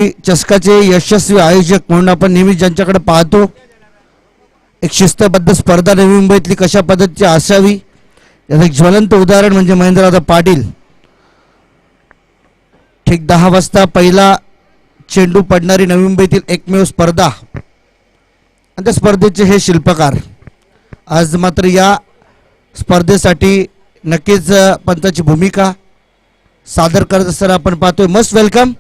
चषकाचे यशस्वी आयोजक म्हणून आपण नेहमी ज्यांच्याकडे पाहतो, एक शिस्तबद्ध स्पर्धा नवी मुंबईतली कशा पद्धतीची असावी याचं एक ज्वलंत उदाहरण म्हणजे महेंद्रदादा पाटील. ठीक 10 वाजता पहिला चेंडू पडणारी नवी मुंबईतील एकमेव स्पर्धा आणि त्या स्पर्धेचे हे शिल्पकार. आज मात्र या स्पर्धेसाठी नक्कीच पंचाची भूमिका सादर करत असताना आपण पाहतोय. Must welcome,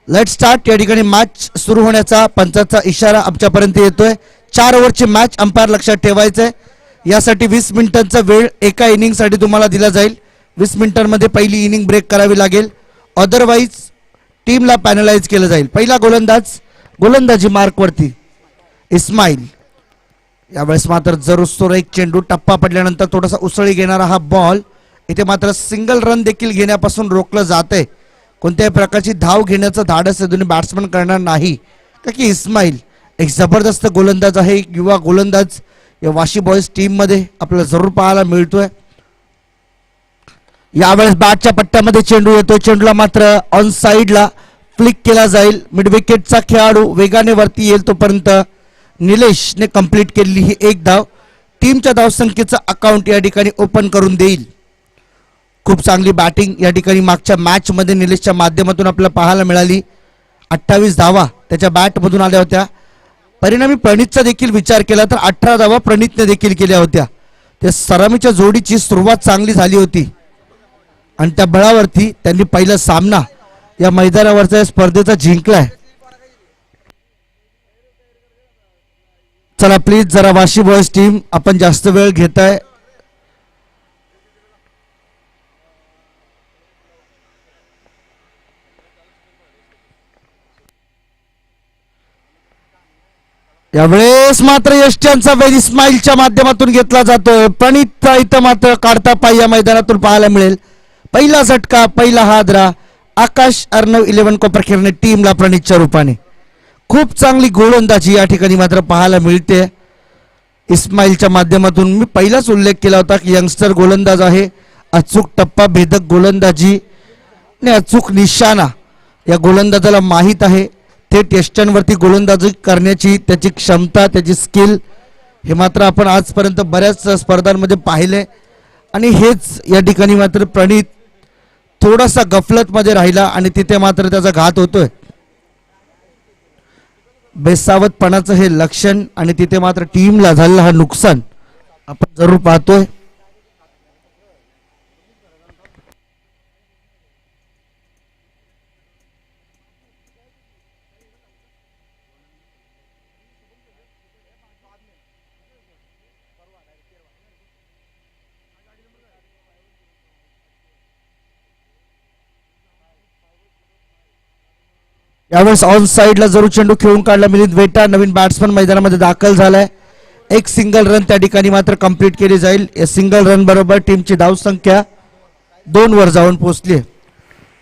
let start. या ठिकाणी मॅच सुरू होण्याचा पंचाचा इशारा आमच्यापर्यंत येतोय. 4 ओव्हरची मॅच अंपायर लक्षात ठेवायचंय. यासाठी 20 मिनिटांचा वेळ एका इनिंगसाठी तुम्हाला दिला जाईल. 20 मिनिटांमध्ये पहिली इनिंग ब्रेक करावी लागेल, अदरवाईज टीमला पॅनलाइज केलं जाईल. पहिला गोलंदाजी मार्कवरती इस्माईल. यावेळेस मात्र जरूर एक चेंडू टप्पा पडल्यानंतर थोडासा उसळी घेणारा हा बॉल. इथे मात्र सिंगल रन देखील घेण्यापासून रोखलं जातंय. कोणत्याही प्रकारची धाव घेण्याचं धाडस दोन्ही बॅट्समन करणार नाही, का की इस्माईल एक जबरदस्त गोलंदाज आहे. एक युवा गोलंदाज या वाशी बॉयज टीम मध्ये आपल्याला जरूर पाहायला मिळतोय. यावेळेस बॅटच्या पट्ट्यामध्ये चेंडू येतोय. चेंडूला मात्र ऑन साइडला फ्लिक केला जाईल. मिड विकेटचा खेळाडू वेगाने वरती येईल तोपर्यंत निलेशने कंप्लीट केलेली ही एक धाव टीमच्या धावसंख्येचं अकाउंट या ठिकाणी ओपन करून देईल. खूप चांगली बॅटिंग या ठिकाणी मागच्या मॅच मध्ये निलेशच्या माध्यमातून आपल्याला पाहायला मिळाली. 28 धावा त्याच्या बॅटमधून आल्या होत्या. परिणामी प्रणितचा देखील विचार केला तर 18 धावा प्रणितने देखील केल्या होत्या. त्या सलामीच्या जोडीची सुरुवात चांगली झाली होती आणि त्या बळावरती त्यांनी पहिला सामना या मैदानावरचा स्पर्धेचा जिंकलाय. चला प्लीज जरा वाशी बॉयज टीम आपण जास्त वेळ घेताय. यावेळेस मात्र यष्ट्यांचा वेध इस्माईलच्या माध्यमातून घेतला जातोय. प्रणित इथं मात्र काढता पाय या मैदानातून पाहायला मिळेल. पहिला झटका, पहिला हादरा. आकाश अर्णव 11 कोपरखेरणे टीमला प्रणितच्या रूपाने खूप चांगली गोलंदाजी या ठिकाणी मात्र पाहायला मिळते इस्माईलच्या माध्यमातून. मी पहिलाच उल्लेख केला होता की यंगस्टर गोलंदाज आहे. अचूक टप्पा भेदक गोलंदाजी आणि अचूक निशाणा या गोलंदाजाला माहीत आहे. थेट यष्ट्यांवरती गोलंदाजी करण्याची त्याची क्षमता, त्याची स्किल हे मात्र आपण आजपर्यंत बऱ्याच स्पर्धांमध्ये पाहिले. आणि हेच या ठिकाणी मात्र प्रणित थोडासा गफलतमध्ये राहिला आणि तिथे मात्र त्याचा घात होतोय. बेसावतपणाचं हे लक्षण आणि तिथे मात्र टीमला झालेला हा नुकसान आपण जरूर पाहतोय. यावेळेस ऑन साइडला जरूर चेंडू खेळून काढला. मिलिंद वेटा नवीन बॅट्समन मैदानामध्ये दाखल झालाय. एक सिंगल रन त्या ठिकाणी मात्र कंप्लीट केली जाईल. या सिंगल रन बरोबर टीमची धावसंख्या 2 वर जाऊन पोहोचली.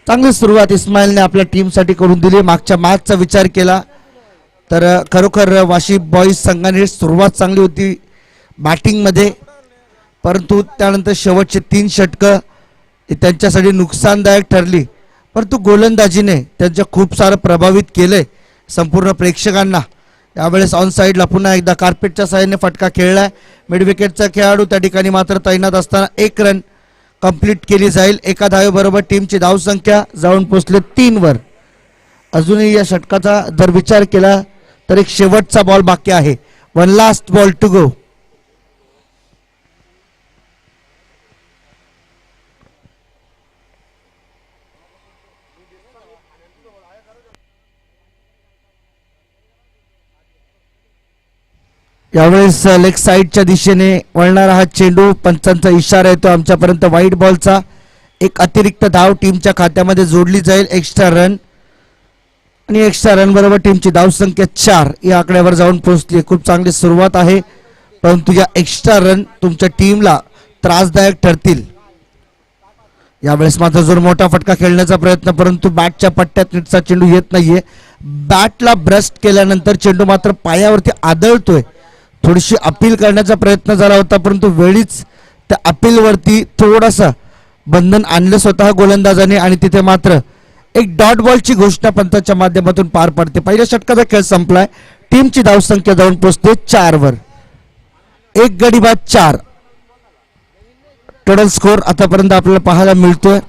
चांगली सुरुवात इस्माईलने आपल्या टीमसाठी करून दिली. मागच्या मॅचचा विचार केला तर खरोखर वाशी बॉईज संघाने सुरुवात चांगली होती बॅटिंगमध्ये, परंतु त्यानंतर शेवटचे 3 षटकं त्यांच्यासाठी नुकसानदायक ठरली. परंतु गोलंदाजीने त्यांच्या खूप सारं प्रभावित केलंय संपूर्ण प्रेक्षकांना. यावेळेस ऑन साइडला पुन्हा एकदा कार्पेटच्या साहाय्याने फटका खेळलाय. मिड विकेटचा खेळाडू त्या ठिकाणी मात्र तैनात असताना 1 रन कंप्लीट केली जाईल. एका धावेबरोबर टीमची धावसंख्या जाऊन पोहोचले 3 वर. अजूनही या षटकाचा जर विचार केला तर एक शेवटचा बॉल बाकी आहे. 1 लास्ट बॉल टू गो. यावेळेस लेग साइडच्या दिशेने वळणारा हा चेंडू, पंचांचा इशारा येतो आमच्यापर्यंत वाईट बॉलचा. एक अतिरिक्त धाव टीमच्या खात्यामध्ये जोडली जाईल. एक्स्ट्रा रन आणि एक्स्ट्रा रन बरोबर टीमची धावसंख्या 4 या आकड्यावर जाऊन पोहोचली. खूप चांगली सुरुवात आहे, परंतु या एक्स्ट्रा रन तुमच्या टीमला त्रासदायक ठरतील. यावेळेस मात्र जोर मोठा फटका खेळण्याचा प्रयत्न, परंतु बॅटच्या पट्ट्यात नीटचा चेंडू येत नाहीये. बॅटला ब्रस्ट केल्यानंतर चेंडू मात्र पायावरती आदळतोय. थोडीशी अपील करण्याचा प्रयत्न झाला होता, परंतु वेळीच त्या अपीलवरती थोडासा बंधन आणलं स्वतः गोलंदाजाने आणि तिथे मात्र एक डॉट बॉलची घोषणा पंचाच्या माध्यमातून पार पडते. पहिल्या षटकाचा खेळ संपलाय. टीमची धावसंख्या जाऊन पोहोचते 4 वर. एक गडी बाद 4 टोटल स्कोर आतापर्यंत आपल्याला पाहायला मिळतोय.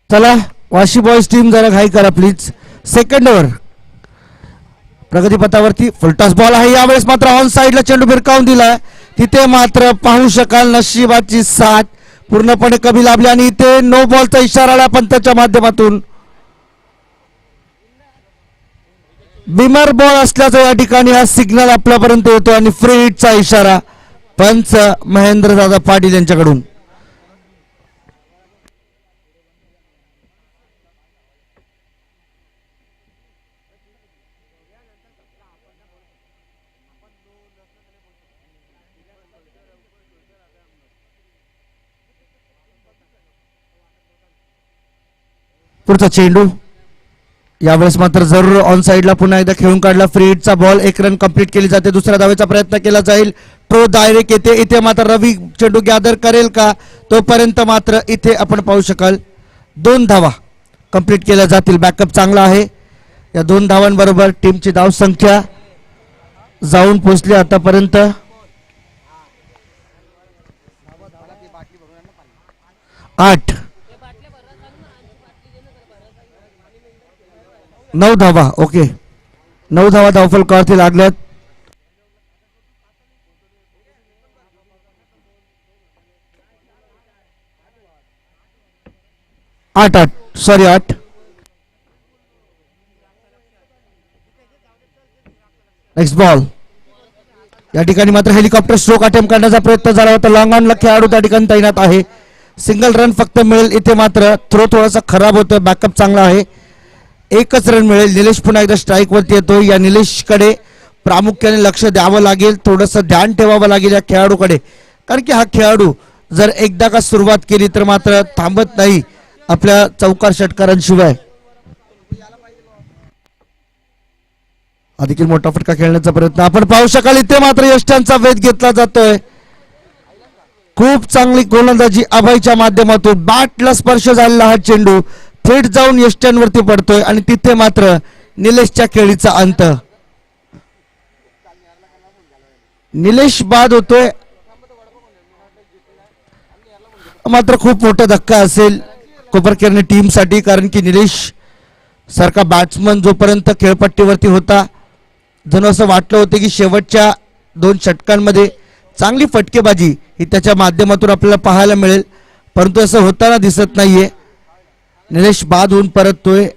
चला वाशी बॉयज टीम जरा घाई करा प्लीज. सेकंड ओव्हर प्रगतीपथावरती फुलटॉस बॉल आहे. यावेळेस मात्र ऑन साइडला चेंडू भिरकावून दिलाय. तिथे मात्र पाहू शकाल नशिबाची साथ पूर्णपणे कमी लाभली आणि इथे नो बॉलचा इशारा आला पंचाच्या माध्यमातून. बिमर बॉल असल्याचा या ठिकाणी हा सिग्नल आपल्यापर्यंत येतो आणि फ्री हिटचा इशारा पंच महेंद्रदादा पाटील यांच्याकडून. पुढचा चेंडू यावेळेस मात्र जरूर ऑन साइडला पुन्हा एकदा खेळून काढला. फ्री हिटचा बॉल. एक रन कंप्लीट केली जाते. दुसऱ्या धावेचा प्रयत्न केला जाईल. तो डायरेक्ट येते. इथे मात्र रवी चेंडू गॅदर करेल का? तोपर्यंत मात्र इथे आपण पाहू शकाल 2 धावा कंप्लीट केल्या जातील. बॅकअप चांगला आहे. या 2 धावांबरोबर टीमची धाव संख्या जाऊन पोहोचली आतापर्यंत 8. 9 धावा. ओके 9 धावा धावफलकावरती लागल्यात. 8 सॉरी 8. Next ball. या ठिकाणी मात्र हेलिकॉप्टर स्ट्रोक अटेम्प्ट करण्याचा प्रयत्न झाला होता. लॉंग ऑनला खेळाडू त्या ठिकाणी तैनात आहे. सिंगल रन फक्त मिळेल. इथे मात्र थ्रो थोडासा खराब होतोय. बॅकअप चांगला आहे. एकच रन मिळेल. निलेश पुन्हा एकदा स्ट्राईक वरती येतो. या निलेशकडे प्रामुख्याने लक्ष द्यावं लागेल. थोडंसं ध्यान ठेवावं लागेल या खेळाडूकडे. कारण की हा खेळाडू जर एकदा का सुरुवात केली तर मात्र थांबत नाही आपल्या चौकार षटकारांशिवाय. देखील मोठा फटका खेळण्याचा प्रयत्न आपण पाहू शकाल. इथे मात्र यष्टांचा वेध घेतला जातोय. खूप चांगली गोलंदाजी अभयच्या माध्यमातून. बॅटला स्पर्श झालेला हा चेंडू थेट जाऊन यष्ट्यांवरती पडतोय आणि तिथे मात्र निलेशच्या खेळीचा अंत. निलेश बाद होतोय. मात्र खूप मोठा धक्का असेल कोपरकेरने टीमसाठी. कारण की निलेश सारखा बॅट्समन जोपर्यंत खेळपट्टीवरती होता जणू असं वाटलं होतं की शेवटच्या 2 षटकांमध्ये चांगली फटकेबाजी ही त्याच्या माध्यमातून आपल्याला पाहायला मिळेल. परंतु असं होताना दिसत नाहीये. निलेश बाद होऊन परततोय.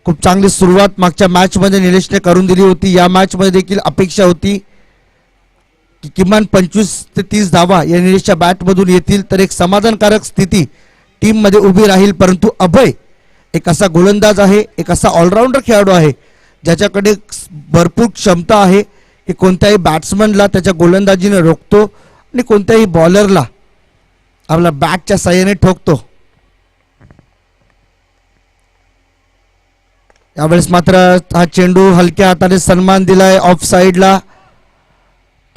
खूप चांगली सुरुवात मागच्या मॅच मध्ये निलेशने करून दिली होती. या मॅच मध्ये देखील अपेक्षा होती की किमान 25 ते 30 धावा या निलेशच्या बॅट मधून येतील तर एक समाधानकारक स्थिती टीम मध्ये उभी राहील. परंतु अभय एक असा गोलंदाज आहे, एक असा ऑलराऊंडर खेळाडू आहे ज्याच्याकडे भरपूर क्षमता आहे की कोणत्याही बॅट्समनला त्याच्या गोलंदाजीने रोखतो आणि कोणत्याही बॉलरला आपला बॅटच्या साह्याने ठोकतो. यावेळेस मात्र हा चेंडू हलक्या हाताने सन्मान दिलाय ऑफ साइडला.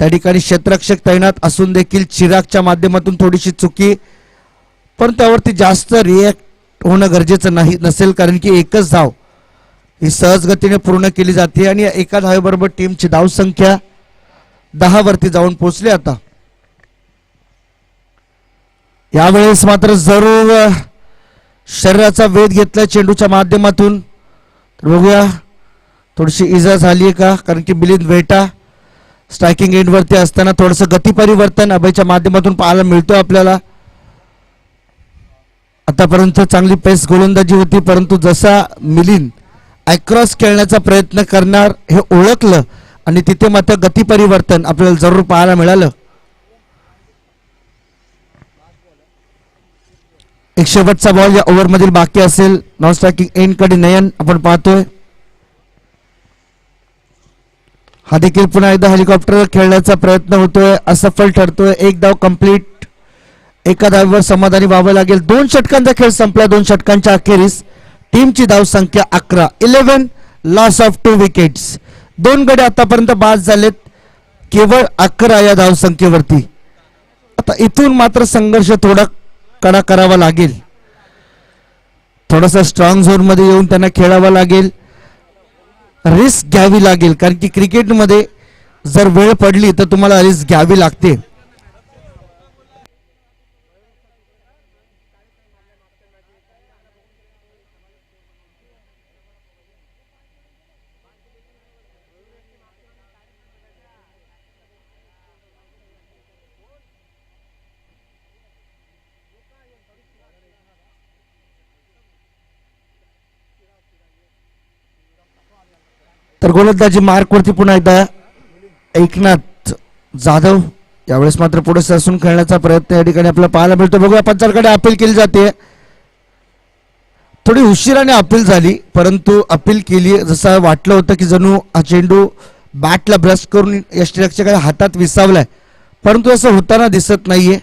त्या ठिकाणी क्षेत्ररक्षक तैनात असून देखील चिरागच्या माध्यमातून थोडीशी चुकी. पण त्यावरती जास्त रिॲक्ट होणं गरजेचं नाही नसेल कारण की एकच धाव ही सहज गतीने पूर्ण केली जाते आणि एका धावेबरोबर टीमची धाव संख्या 10 वरती जाऊन पोहोचली. आता यावेळेस मात्र जरूर शरीराचा वेध घेतला चेंडूच्या माध्यमातून. बघूया थोडीशी इजा झाली आहे का. कारण की मिलिंद वेटा स्ट्रायकिंग एंड वरती असताना थोडंसं गती परिवर्तन अभयच्या माध्यमातून पाहायला मिळतो आपल्याला. आतापर्यंत चांगली पेस गोलंदाजी होती परंतु जसा मिलिंद अक्रॉस खेळण्याचा प्रयत्न करणार हे ओळखलं आणि तिथे मात्र गती परिवर्तन आपल्याला जरूर पाहायला मिळालं. एक शेवटचा बॉल या ओव्हर मधील बाकी असेल. नॉन स्ट्रायकिंग एंड कडे नयन आपण पाहतोय. हा देखील पुन्हा एकदा हेलिकॉप्टर खेळण्याचा प्रयत्न होतोय, असफल ठरतोय. एक धाव कंप्लीट. एका धावेवर समाधानी व्हावं लागेल. 2 षटकांचा खेळ संपला. 2 षटकांच्या अखेरीस टीमची धाव संख्या 11. 11 लॉस ऑफ 2 विकेट्स. 2 गडे आतापर्यंत बाद झालेत केवळ 11 या धावसंख्येवरती. आता इथून मात्र संघर्ष थोडा कडा करावा लागेल. थोडासा स्ट्रॉंग झोन मध्ये येऊन त्यांना खेळावं लागेल. रिस्क घ्यावी लागेल, कारण की क्रिकेटमध्ये जर वेळ पडली तर तुम्हाला रिस्क घ्यावी लागते. तर गोलंदाजी मार्कवरती पुन्हा एकदा एकनाथ जाधव. यावेळेस मात्र पुढे सरसून खेळण्याचा प्रयत्न या ठिकाणी आपल्याला पाहायला मिळतो. बघूया पंचांकडे अपील केली जाते. थोडी उशिराने अपील झाली, परंतु अपील केली जसं वाटलं होतं की जणू हा चेंडू बॅटला ब्रश करून यष्टीरक्षकाच्या हातात विसावलाय, परंतु असं होताना दिसत नाहीये.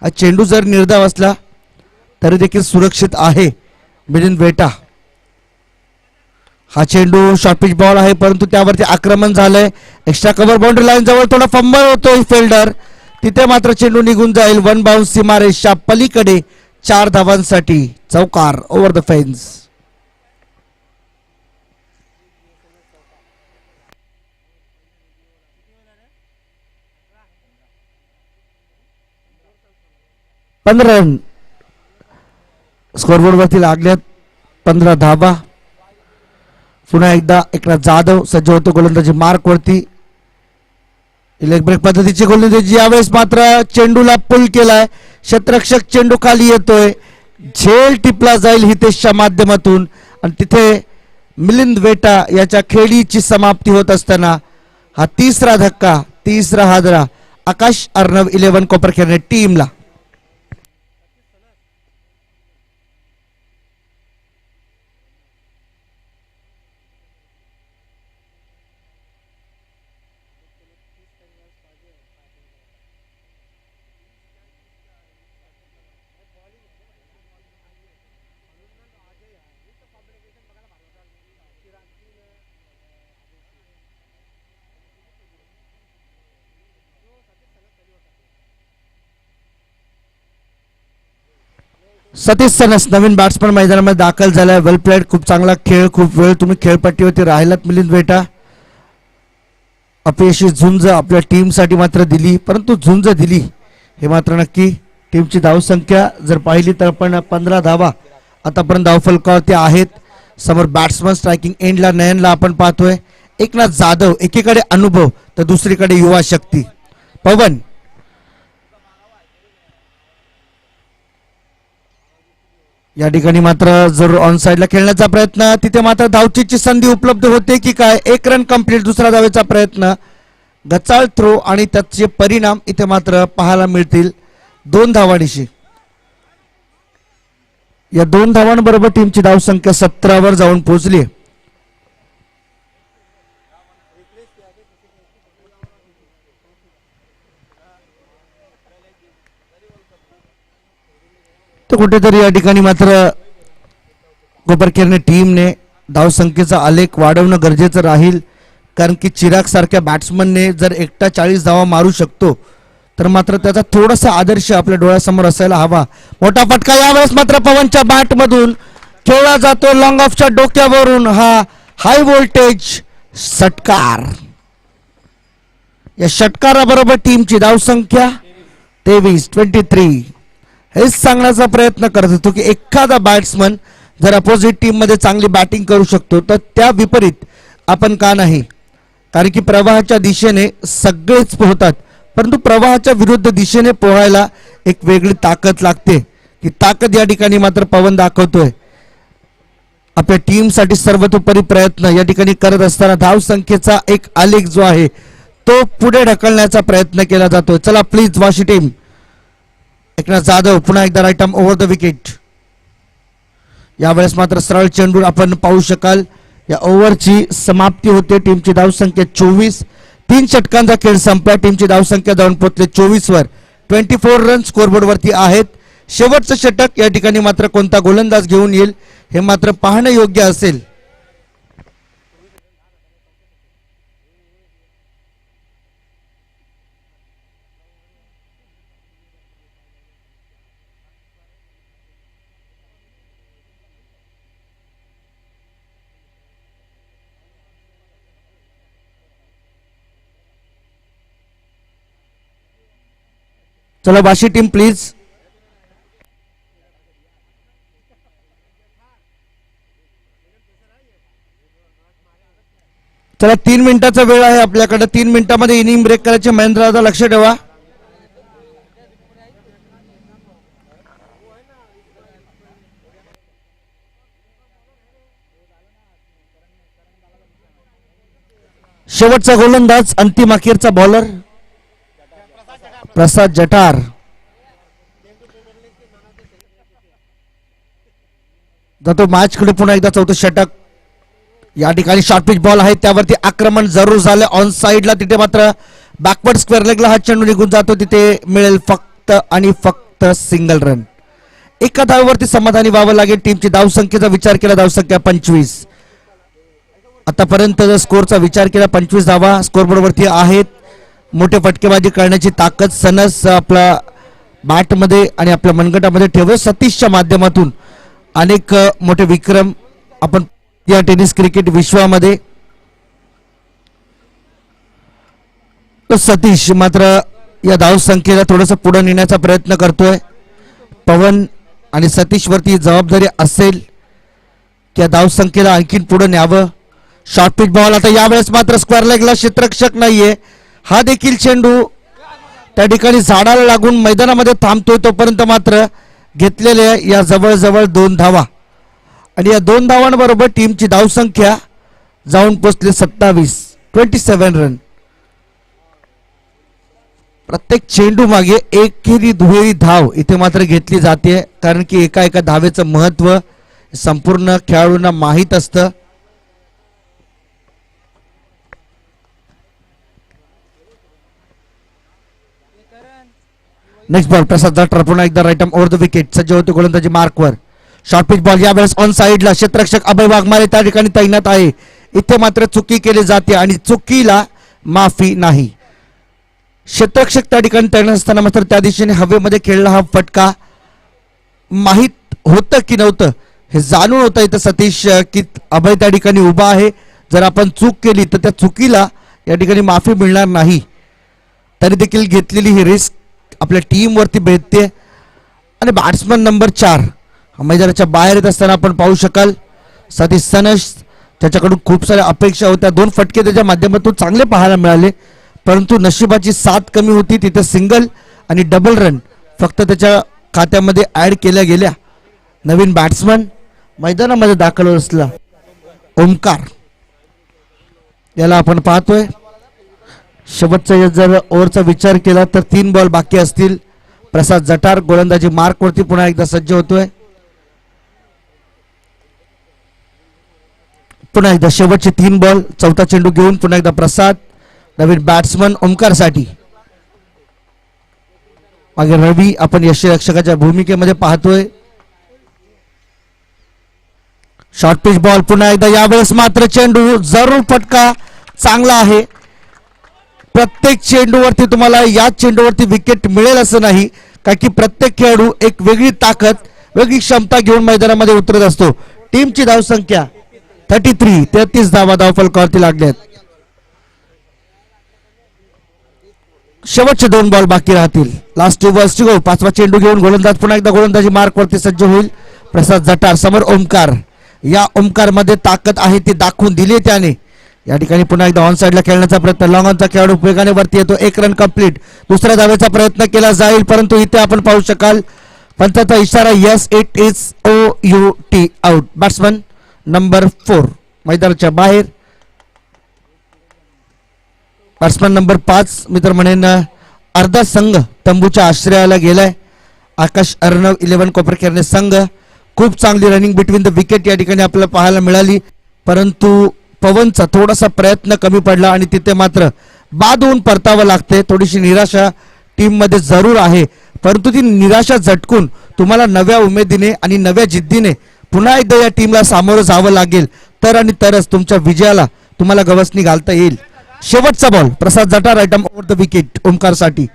हा चेंडू जर निर्धाव असला तरी देखील सुरक्षित आहे. मिलिंद वेटा. हा चेंडू शॉर्ट पिच बॉल आहे, परंतु त्यावरती आक्रमण झालंय. एक्स्ट्रा कव्हर बाउंड्री लाईन जवळ थोडा फंबल होतोय फिल्डर. तिथे मात्र चेंडू निघून जाईल. 1 बाउन्स सीमारेषा पलीकडे 4 धावांसाठी चौकार over the fence. Run scoreboard वरती लागल्यात. 15 धावा. पुन्हा एकदा एकनाथ जाधव सज्ज होतो गोलंदाजी मार्क वरती. लेग ब्रेक पद्धतीची गोलंदाजी. यावेळेस मात्र चेंडूला पुल केलाय. क्षेत्ररक्षक चेंडू खाली येतोय. झेल टिपला जाईल हितेशच्या माध्यमातून आणि तिथे मिलिंद वेटा याच्या खेळीची समाप्ती होत असताना हा तिसरा धक्का, तिसरा हादरा आकाश अर्णव 11 कोपरखेरणे टीमला. सतीश सनस नवीन बॅट्समन मैदानामध्ये दाखल झालाय. वेल प्लेड. खूप चांगला खेळ. खूप वेळ तुम्ही खेळपट्टीवरती राहिलात मिलिंद वेटा. अपयशी झुंज आपल्या टीमसाठी मात्र दिली, परंतु झुंज दिली हे मात्र नक्की. टीमची धावसंख्या जर पाहिली तर आपण 15 धावा आतापर्यंत धावफलकावरती आहेत. समोर बॅट्समन स्ट्रायकिंग एंडला नयनला आपण पाहतोय. एकनाथ जाधव एकीकडे अनुभव तर दुसरीकडे युवा शक्ती. पवन या ठिकाणी मात्र जर ऑन साइडला खेळण्याचा प्रयत्न, तिथे मात्र धावचीची संधी उपलब्ध होते की काय. 1 रन कंप्लीट. दुसरा धावेचा प्रयत्न, गचाळ थ्रो आणि त्याचे परिणाम इथे मात्र पाहायला मिळतील. 2 धावांशी. या 2 धावांबरोबर टीमची धावसंख्या 17 वर जाऊन पोहोचली. तर कुठेतरी या ठिकाणी मात्र कोपरखेरणे टीमने धावसंख्येचा आलेख वाढवणं गरजेचं राहील, कारण की चिराग सारख्या बॅट्समनने जर एकटा 40 धावा मारू शकतो तर मात्र त्याचा थोडासा आदर्श आपल्या डोळ्यासमोर असायला हवा. मोठा फटका यावेळेस मात्र पवनच्या बॅट मधून खेळला जातो. लॉंग ऑफच्या डोक्यावरून हा हाय व्होल्टेज षटकार. या षटकाराबरोबर टीमची धावसंख्या 23. हेच सांगण्याचा प्रयत्न करत होतो की एखादा बॅट्समन जर अपोजिट टीम मध्ये चांगली बॅटिंग करू शकतो तर त्या विपरीत आपण का नाही. कारण की प्रवाहाच्या दिशेने सगळेच पोहतात, परंतु प्रवाहाच्या विरुद्ध दिशेने पोहायला एक वेगळी ताकद लागते. की ताकद या ठिकाणी मात्र पवन दाखवतोय. आपल्या टीमसाठी सर्वतोपरी प्रयत्न या ठिकाणी करत असताना धावसंख्येचा एक आलेख जो आहे तो पुढे ढकलण्याचा प्रयत्न केला जातोय. चला प्लीज वाशी टीम. एकनाथ जाधव पुन्हा एकदा right arm over the wicket. यावेळेस मात्र सरळ चेंडू आपण पाहू शकाल. या ओव्हरची समाप्ती होते. टीमची धावसंख्या 24. 3 षटकांचा खेळ संपला. टीमची धावसंख्या जाऊन पोहोचले 24 वर. 24 रन स्कोरबोर्ड वरती आहेत. शेवटचं षटक या ठिकाणी मात्र कोणता गोलंदाज घेऊन येईल हे मात्र पाहणं योग्य असेल. चला वाशी टीम प्लीज. चला 3 मिनिटाचा वेळ आहे आपल्याकडे. 3 मिनिटांमध्ये इनिंग ब्रेक करायचे. महेंद्र दादा लक्ष ठेवा. शेवटचा गोलंदाज अंतिम अखेरचा बॉलर प्रसाद जठार. जातो मॅच कडे पुन्हा एकदा चौथं षटक. या ठिकाणी शॉर्ट पिच बॉल आहे त्यावरती आक्रमण जरूर झालं ऑन साइडला. तिथे मात्र बॅकवर्ड स्क्वेअर लेगला हा चेंडू निघून जातो. तिथे मिळेल फक्त आणि फक्त सिंगल रन. एका धावेवरती समाधानी व्हावं लागेल. टीमची धावसंख्येचा विचार केला धावसंख्या 25. आतापर्यंत जर स्कोरचा विचार केला 25 धावा स्कोरबोर्ड वरती आहेत. मोठे फटकेबाजी करण्याची ताकद सनस आपला बॅटमध्ये आणि आपल्या मनगटामध्ये ठेवत सतीशच्या माध्यमातून अनेक मोठे विक्रम आपण या टेनिस क्रिकेट विश्वामध्ये. तो सतीश मात्र या धावसंख्येला थोडंसं पुढे नेण्याचा प्रयत्न करतोय. पवन आणि सतीश वरती जबाबदारी असेल की या धावसंख्येला आणखीन पुढे न्यावं. शॉर्ट पिच बॉल आता यावेळेस मात्र स्क्वेअर लेगला क्षेत्ररक्षक नाहीये. हा देखील चेंडू त्या ठिकाणी झाडाला लागून मैदानामध्ये थांबतोय. तोपर्यंत मात्र घेतलेले या जवळजवळ 2 धावा आणि या 2 धावांबरोबर टीमची धावसंख्या जाऊन पोचली 27 रन. प्रत्येक चेंडू मागे एकेरी दुहेरी धाव इथे मात्र घेतली जाते. कारण की एका एका धावेचं महत्व संपूर्ण खेळाडूंना माहीत असतं. नेक्स्ट बॉल प्रसाद जठार पुन्हा एकदा right arm over the wicket. सज्ज होते गोलंदाजी मार्कवर. शॉर्ट पिच बॉल यावेळेस ऑन साइडला. क्षेत्ररक्षक अभय वाघमारे त्या ठिकाणी तैनात आहे. इथे मात्र चुकी केली जाते आणि चुकीला माफी नाही. क्षेत्ररक्षक त्या ठिकाणी तैनात असताना मात्र त्या दिशेने हवेमध्ये खेळला हा फटका माहीत होतं की नव्हतं हे जाणून होतं इथं सतीश की अभय त्या ठिकाणी उभा आहे. जर आपण चूक केली तर त्या चुकीला या ठिकाणी माफी मिळणार नाही. तरी देखील घेतलेली ही रिस्क आपल्या टीम वरती भेटते. आणि बॅट्समन नंबर 4 मैदानाच्या बाहेर येत असताना आपण पाहू शकाल सतीश सनस. त्याच्याकडून खूप साऱ्या अपेक्षा होत्या. 2 फटके त्याच्या माध्यमातून चांगले पाहायला मिळाले. परंतु नशिबाची साथ कमी होती. तिथे सिंगल आणि डबल रन फक्त त्याच्या खात्यामध्ये ऍड केल्या गेल्या. नवीन बॅट्समन मैदानामध्ये दाखल असला ओमकार याला आपण पाहतोय. शेवटचा जर ओव्हरचा विचार केला तर 3 बॉल बाकी असतील. प्रसाद जठार गोलंदाजी मार्क वरती पुन्हा एकदा सज्ज होतोय. पुन्हा एकदा शेवटचे 3 बॉल. चौथा चेंडू घेऊन पुन्हा एकदा प्रसाद. नवीन बॅट्समन ओमकार साठी. मागे रवी आपण यष्टीरक्षकाच्या भूमिकेमध्ये पाहतोय. शॉर्ट पिच बॉल पुन्हा एकदा. यावेळेस मात्र चेंडू जरूर फटका चांगला आहे. प्रत्येक चेंडूवरती तुम्हाला या चेंडूवरती विकेट मिळेल असं नाही. कारण की प्रत्येक खेळाडू एक वेगळी ताकद वेगळी क्षमता घेऊन मैदानामध्ये उतरत असतो. टीमची धावसंख्या 33 धावा धावफलकावरती लागल्यात. शेवटचे 2 बॉल बाकी राहतील. Last 2 balls to go. 5वा चेंडू घेऊन गोलंदाज पुन्हा एकदा गोलंदाजी मार्क वरती सज्ज होईल. प्रसाद जठार समोर ओमकार. या ओमकार मध्ये ताकद आहे ती दाखवून दिली त्याने. या ठिकाणी पुन्हा एकदा ऑन साइडला खेळण्याचा प्रयत्न. लॉंग ऑनचा खेळाडू वेगाने वरती येतो. 1 रन कंप्लीट. दुसऱ्या धावेचा प्रयत्न केला जाईल परंतु इथे आपण पाहू शकाल पंचाचा इशारा yes it is OUT out. Batsman number 4 मैदानाच्या बाहेर. बॅट्समन नंबर 5 मी तर म्हणेन अर्धा संघ तंबूच्या आश्रयाला गेलाय. आकाश अर्णव 11 कोपरखेरणे संघ खूप चांगली रनिंग बिटवीन द विकेट या ठिकाणी आपल्याला पाहायला मिळाली, परंतु पवनचा थोडासा प्रयत्न कमी पडला आणि तिथे मात्र बाद होऊन परतावं लागते. थोडीशी निराशा टीममध्ये जरूर आहे, परंतु ती निराशा झटकून तुम्हाला नव्या उमेदीने आणि नव्या जिद्दीने पुन्हा एकदा या टीमला सामोरं जावं लागेल, तर आणि तरच तुमच्या विजयाला तुम्हाला गवसणी घालता येईल. शेवटचा ball Prasad Jata, right arm over the wicket ओमकारसाठी.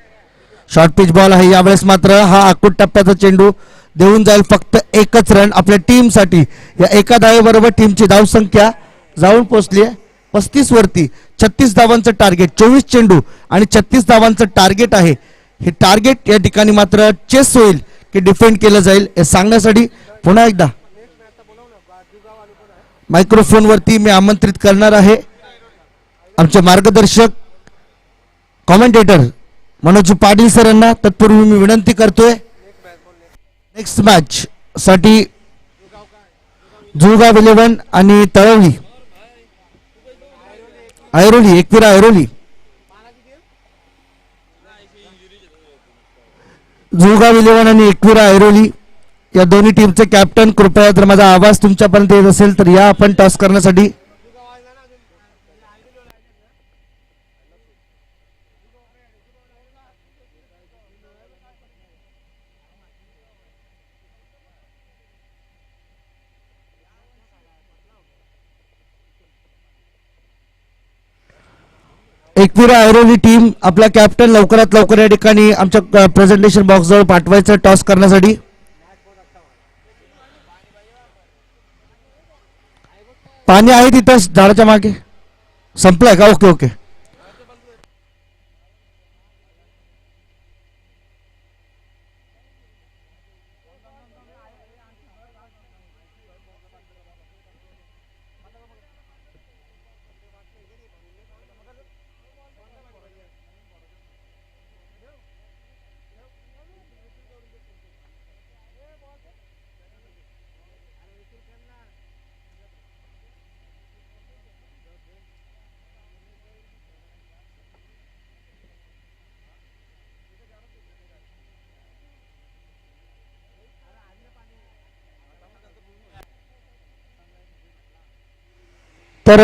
शॉर्ट पिच बॉल आहे. यावेळेस मात्र हा आखूड टप्प्याचा चेंडू देऊन जाईल फक्त एकच रन आपल्या टीमसाठी. या एका धावेबरोबर टीमची धावसंख्या जाऊन पोहोचली आहे 35 वरती. 36 धावांचं टार्गेट, 24 चेंडू आणि 36 धावांचं टार्गेट आहे. हे टार्गेट या ठिकाणी मात्र चेस होईल की डिफेंड केलं जाईल हे सांगण्यासाठी पुन्हा एकदा मायक्रोफोन वरती मी आमंत्रित करणार आहे आमचे मार्गदर्शक कॉमेंटेटर मनोज पाटील सरांना. तत्पूर्वी मी विनंती करतोय नेक्स्ट मॅच साठी जुळगाव 11 आणि तळवली ऐरोली, एकविरा ऐरोली, जुळगाव 11 आणि एकविरा ऐरोली या दोन्ही टीमचे कॅप्टन कृपया जर माझा आवाज तुमच्यापर्यंत येत असेल तर या आपण टॉस करण्यासाठी. एकविरा ऐरोली टीम आपला कॅप्टन लवकरात लवकर या ठिकाणी आमच्या प्रेझेंटेशन बॉक्स जवळ पाठवायचं टॉस करण्यासाठी. पाणी आहे तिथं झाडाच्या मागे. संपलाय का? Okay okay. तर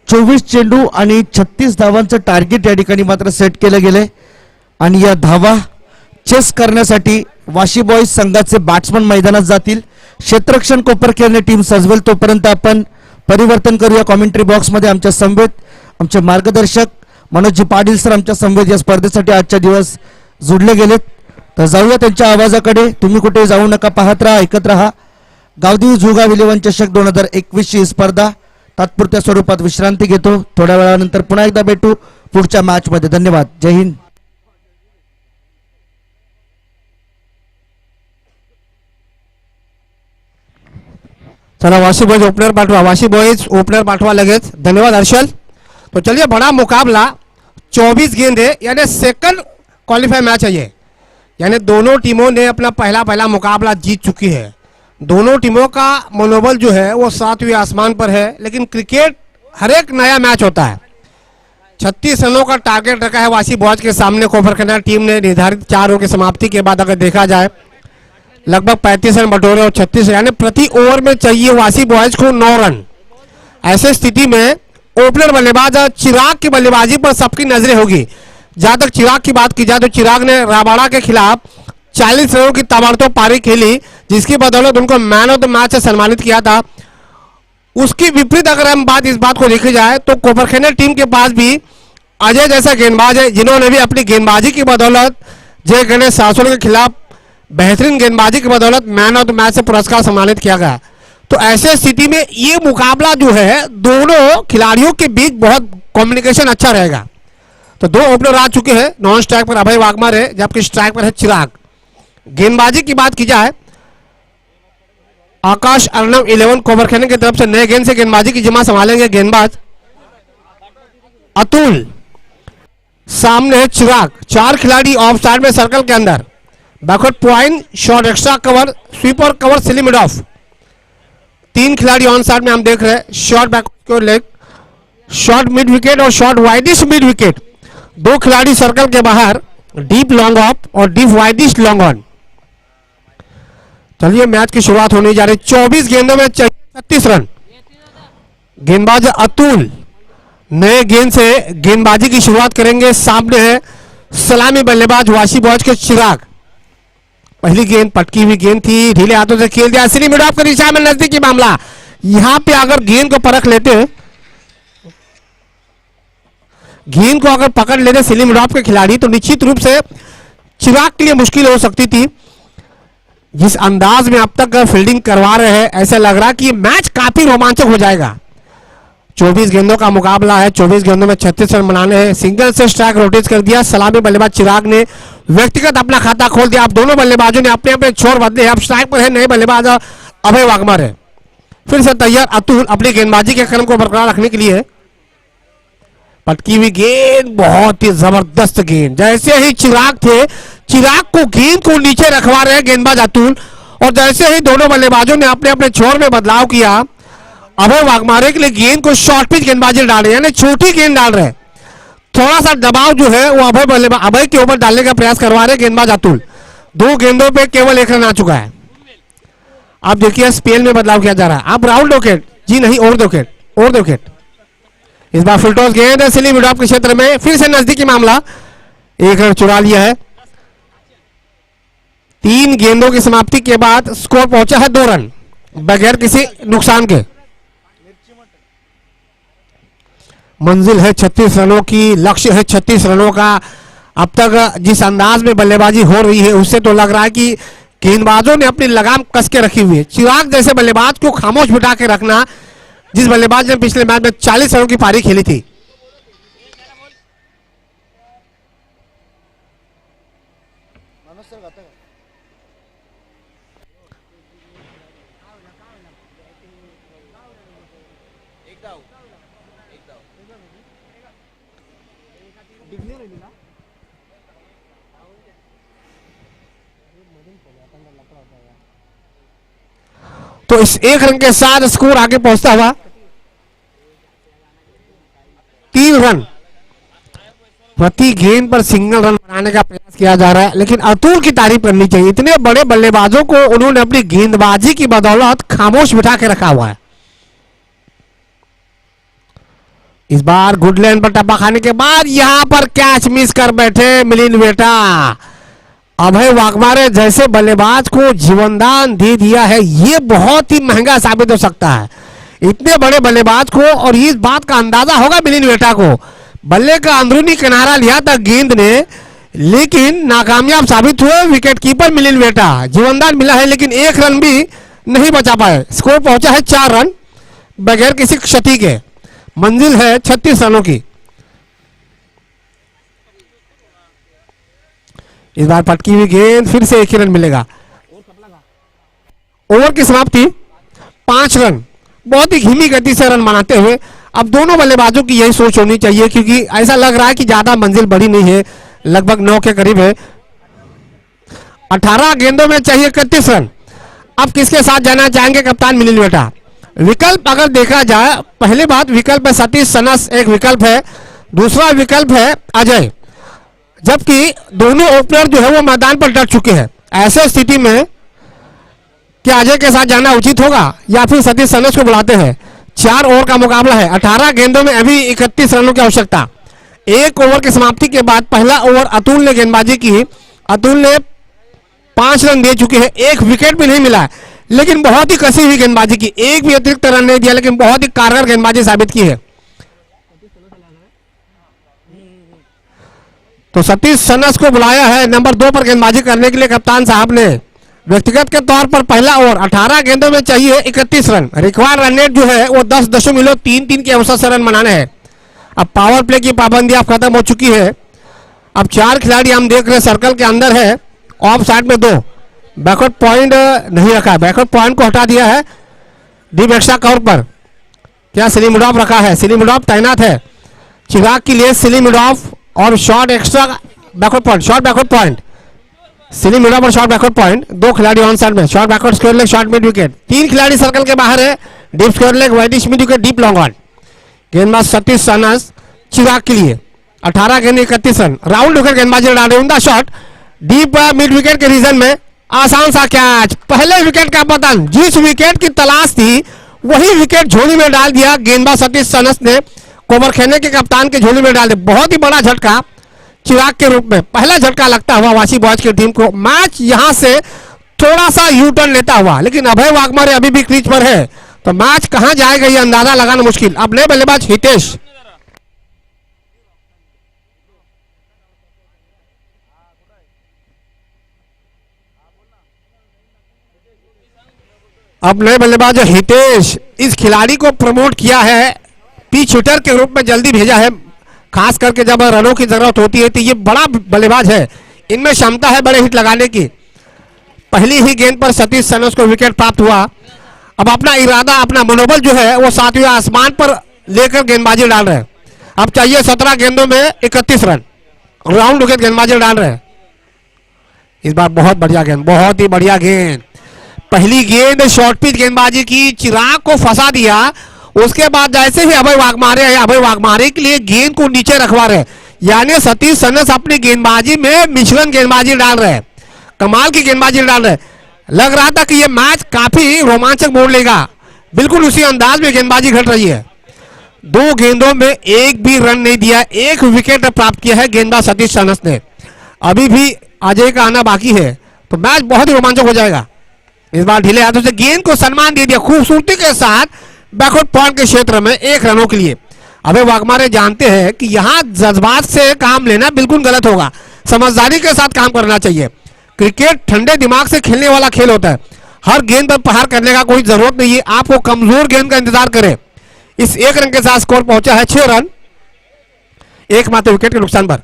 24 चेंडू आणि 36 धावांचं टार्गेट या ठिकाणी मात्र सेट केलं गेलंय आणि या धावा चेस करण्यासाठी वाशी बॉईज संघाचे बॅट्समन मैदानात जातील. क्षेत्ररक्षण कोपरखेळणे टीम सजवेल. तोपर्यंत आपण परिवर्तन करूया कॉमेंट्री बॉक्समध्ये. आमच्या समवेत आमचे मार्गदर्शक मनोजजी पाटील सर आमच्या समवेत या स्पर्धेसाठी आजच्या दिवस जुडले गेलेत. तर जाऊया त्यांच्या आवाजाकडे. तुम्ही कुठे जाऊ नका, पाहत राहा, ऐकत राहा. गावदेवी जुळगाव 11 चषक 2021 ही स्पर्धा तात्पुरत्या स्वरूपात विश्रांती घेतो. थोड्या वेळानंतर पुन्हा एकदा भेटू पुढच्या मॅच मध्ये. धन्यवाद. जय हिंद. चला वाशी बॉयज ओपनर पाठवा, वाशी बॉयज ओपनर पाठवा लगेच. धन्यवाद हर्षल. तो चलिए बड़ा मुकाबला 24 गेंदे यानी सेकंड क्वालिफाई मैच है ये, यानी दोनों टीमों ने अपना पहला मुकाबला जीत चुकी है. दोनों टीमों का मनोबल जो है वो 7वें आसमान पर है. लेकिन क्रिकेट हर एक नया मैच होता है. 36 रनों का टारगेट रखा है वाशी बॉयज के सामने. कोपरखेड़ा टीम ने निर्धारित 4 ओवर की समाप्ति के बाद अगर देखा जाए लगभग 35 रन बटोरे और 36 यानी प्रति ओवर में चाहिए वाशी बॉयज को 9 रन. ऐसे स्थिति में ओपनर बल्लेबाज चिराग की बल्लेबाजी पर सबकी नजरें होगी. जहां तक चिराग की बात की जाए तो चिराग ने राबाड़ा के खिलाफ 40 रनों की ताबड़तोड़ पारी खेली, जिसकी बदौलत उनको मैन ऑफ द मैच से सम्मानित किया था. उसकी विपरीत अगर हम इस बात को देखी जाए तो कोपरखेड़ा टीम के पास भी अजय जैसा गेंदबाज है, जिन्होंने भी अपनी गेंदबाजी की बदौलत जय गणेश सासोल के खिलाफ बेहतरीन गेंदबाजी की बदौलत मैन ऑफ द मैच से पुरस्कार सम्मानित किया गया. तो ऐसे स्थिति में ये मुकाबला जो है दोनों खिलाड़ियों के बीच बहुत कम्युनिकेशन अच्छा रहेगा. तो 2 ओपनर आ चुके हैं. नॉन स्ट्राइक पर अभय वाघमार है, जबकि स्ट्राइक पर है चिराग. गेंदबाजी की बात की जाए आकाश अर्णव 11 कोपरखेड़ा की तरफ से नए गेंद से गेंदबाजी की जिम्मा संभालेंगे गेंदबाज अतुल. सामने है चिराग. 4 खिलाड़ी ऑफ साइड में सर्कल के अंदर. Backward point, short extra cover, sweeper cover, silly mid of. 3 खिलाड़ी ऑन साइड में हम देख रहे हैं. Short backward leg, short mid wicket और शॉर्ट वाइडिश मिड विकेट. 2 खिलाड़ी सर्कल के बाहर, डीप लॉन्ग ऑफ और डीप वाइडिश लॉन्ग ऑन. चलिए मैच की शुरुआत होने जा रही। 24 गेंदों में चाहिए 36 रन। गेंदबाज अतुल नए गेंद से गेंदबाजी की शुरुआत करेंगे। सामने है सलामी बल्लेबाज वाशी बॉयज के चिराग। पहली गेंद पटकी हुई गेंद थी, ढीले हाथों से खेल दिया। सिली मिड ऑफ की दिशा में नजदीकी मामला। यहां पे अगर गेंद को परख लेते, गेंद को अगर पकड़ लेते सिली मिड ऑफ के खिलाड़ी, तो निश्चित रूप से चिराग के लिए मुश्किल हो सकती थी। जिस अंदाज में अब तक फील्डिंग करवा रहे हैं, ऐसा लग रहा कि मैच काफी रोमांचक हो जाएगा। 24 गेंदों का मुकाबला है। 24 गेंदों में 36 रन बनाने हैं। सिंगल से स्ट्राइक रोटेट कर दिया। सलामी बल्लेबाज चिराग ने व्यक्तिगत अपना खाता खोल दिया। अब दोनों बल्लेबाजों ने अपने अपने छोर बदले। अब स्ट्राइक पर है नए बल्लेबाज अभय वाघमार है। फिर से तैयार अतुल अपनी गेंदबाजी के क्रम को बरकरार रखने के लिए। पटकी हुई गेंद, बहुत ही जबरदस्त गेंद। जैसे ही चिराग थे, चिराग को गेंद को नीचे रखवा रहे गेंदबाज अतुल, और जैसे ही दोनों बल्लेबाजों ने अपने अपने छोर में बदलाव किया, अभय वाघमारे के लिए गेंद को शॉर्ट पिच गेंदबाजी डाल रहे हैं, यानी छोटी गेंद डाल रहे हैं। थोड़ा सा दबाव जो है वो अभय के ऊपर डालने का प्रयास करवा रहे गेंदबाज अतुल। 2 गेंदों पे केवल 1 रन आ चुका है। अब देखिए स्पेल में बदलाव किया जा रहा है। अब राउंड विकेट, जी नहीं, ओवर विकेट, ओवर विकेट। इस बार फुल टॉस गेंद सिली मिड ऑफ के क्षेत्र में, फिर से नजदीकी मामला। 1 रन चुरा लिया है। 3 गेंदों की समाप्ति के बाद स्कोर पहुंचा है 2 रन बगैर किसी नुकसान के। मंजिल है 36 रनों की, लक्ष्य है 36 रनों का। अब तक जिस अंदाज में बल्लेबाजी हो रही है, उससे तो लग रहा है कि गेंदबाजों ने अपनी लगाम कस के रखी हुई है। चिराग जैसे बल्लेबाज को खामोश बिठा के रखना, जिस बल्लेबाज ने पिछले मैच में 40 रनों की पारी खेली थी। तो इस 1 रन के साथ स्कोर आगे पहुंचता हुआ 3 रन। प्रति गेंद पर सिंगल रन बनाने का प्रयास किया जा रहा है, लेकिन अतुल की तारीफ करनी चाहिए। इतने बड़े बल्लेबाजों को उन्होंने अपनी गेंदबाजी की बदौलत खामोश बिठा के रखा हुआ है। इस बार गुड लैंड पर टप्पा खाने के बाद यहां पर कैच मिस कर बैठे मिलिंद वेटा। अभय वाघमारे जैसे बल्लेबाज को जीवनदान दे दिया है। ये बहुत ही महंगा साबित हो सकता है इतने बड़े बल्लेबाज को, और इस बात का अंदाजा होगा मिलिंद वेटा को। बल्ले का अंदरूनी किनारा लिया था गेंद ने, लेकिन नाकामयाब साबित हुए विकेट कीपर मिलिंद वेटा। जीवनदान मिला है, लेकिन 1 रन भी नहीं बचा पाए। स्कोर पहुंचा है 4 रन बगैर किसी क्षति के। मंजिल है 36 रनों की। इस बार पटकी हुई गेंद, फिर से 1 ही रन मिलेगा। ओवर की समाप्ति 5 रन। बहुत ही धीमी गति से रन बनाते हुए अब दोनों बल्लेबाजों की यही सोच होनी चाहिए, क्योंकि ऐसा लग रहा है कि ज्यादा मंजिल बड़ी नहीं है, लगभग 9 के करीब है। 18 गेंदों में चाहिए 31 रन। अब किसके साथ जाना चाहेंगे कप्तान मिलिंद वेटा? विकल्प अगर देखा जाए, पहले बात विकल्प है सतीश सनस, एक विकल्प है, दूसरा विकल्प है अजय। जबकि दोनों ओपनर जो है वो मैदान पर डट चुके हैं। ऐसे स्थिति में क्या अजय के साथ जाना उचित होगा या फिर सतीश सनस को बुलाते हैं? 4 ओवर का मुकाबला है। 18 गेंदों में अभी 31 रनों की आवश्यकता। 1 ओवर की समाप्ति के बाद पहला ओवर अतुल ने गेंदबाजी की। अतुल ने 5 रन दे चुके हैं, 1 विकेट भी नहीं मिला, लेकिन बहुत ही कसी हुई गेंदबाजी की। 1 भी अतिरिक्त रन नहीं दिया, लेकिन बहुत ही कारगर गेंदबाजी साबित की है। तो सतीश सनस को बुलाया है नंबर 2 पर गेंदबाजी करने के लिए कप्तान साहब ने। व्यक्तिगत के तौर पर पहला ओवर 18 गेंदों में चाहिए 31 रन। रिक्वायर्ड रन रेट जो है वो 10.33 के औसत से रन बनाने हैं। अब पावर प्ले की पाबंदी अब खत्म हो चुकी है। अब 4 खिलाड़ी हम देख रहे हैं सर्कल के अंदर है, ऑफ साइड में 2। बैकवर्ड पॉइंट नहीं रखा, बैकवर्ड पॉइंट को हटा दिया है डीप एक्स्ट्रा कवर पर। क्या सिली मिड ऑफ रखा है? सिली मिड ऑफ तैनात है चिराग के लिए। सिली मिड ऑफ और short extra backward point, short backward point, silly mid of और शॉर्ट बैकवर्ड पॉइंट। 2 खिलाड़ी ऑन साइड में, short backward square leg, short mid wicket. 3 खिलाड़ी सर्कल के बाहर है, deep square leg, widish mid wicket, deep long on. गेंदबाज Satish sons Chirag के लिए 18 गेंद 31 run. Round होकर गेंदबाजी डाल रहे, उमदा शॉट डीप मिड विकेट के रीजन में। आसान सा कैच, पहले विकेट का पतन। जिस विकेट की तलाश थी वही विकेट झोली में डाल दिया गेंदबाज सतीश सनस ने, कोबरखैने के कप्तान के झोली में डाल दिया। बहुत ही बड़ा झटका चिराग के रूप में, पहला झटका लगता हुआ वाशी बॉयज की टीम को। मैच यहां से थोड़ा सा यू टर्न लेता हुआ, लेकिन अभय वाघमारे अभी भी क्रीज पर है, तो मैच कहां जाएगा ये अंदाजा लगाना मुश्किल। अब नए बल्लेबाज हितेश, अब नए बल्लेबाज हितेश, इस खिलाड़ी को प्रमोट किया है, पिच हिटर के रूप में जल्दी भेजा है, खास करके जब रनों की जरूरत होती है। तो ये बड़ा बल्लेबाज है, इनमें क्षमता है बड़े हिट लगाने की। पहली ही गेंद पर सतीश सनस को विकेट प्राप्त हुआ। अब अपना इरादा, अपना मनोबल जो है वो सातवें आसमान पर लेकर गेंदबाजी डाल रहे हैं। अब चाहिए 17 गेंदों में 31 रन, राउंड विकेट गेंदबाजी डाल रहे हैं। इस बार बहुत बढ़िया गेंद, बहुत ही बढ़िया गेंद। पहली गेंद शॉर्ट पिच गेंदबाजी की, चिराग को फंसा दिया। उसके बाद जैसे ही अभय वाघमारे आए, अभय वाघमारे के लिए गेंद को नीचे रखवा रहे, यानी सतीश सनस अपनी गेंदबाजी में मिश्रण गेंदबाजी डाल रहे हैं, कमाल की गेंदबाजी डाल रहे। लग रहा था कि यह मैच काफी रोमांचक मोड़ लेगा, बिल्कुल उसी अंदाज में गेंदबाजी घट रही है। 2 गेंदों में एक भी रन नहीं दिया, 1 विकेट प्राप्त किया है गेंदबाज सतीश सनस ने। अभी भी अजय का आना बाकी है, तो मैच बहुत ही रोमांचक हो जाएगा। इस बार ढीले हाथों से गेंद को सम्मान दे दिया खूबसूरती के साथ बैकवर्ड पॉइंट के क्षेत्र में 1 रनों के लिए। अभय वाघमारे जानते हैं कि यहां जज्बात से काम लेना बिल्कुल गलत होगा, समझदारी के साथ काम करना चाहिए। क्रिकेट ठंडे दिमाग से खेलने वाला खेल होता है, हर गेंद पर प्रहार करने का कोई जरूरत नहीं है, आपको कमजोर गेंद का इंतजार करें। इस 1 रन के साथ स्कोर पहुंचा है 6 रन, एकमात्र विकेट के नुकसान पर।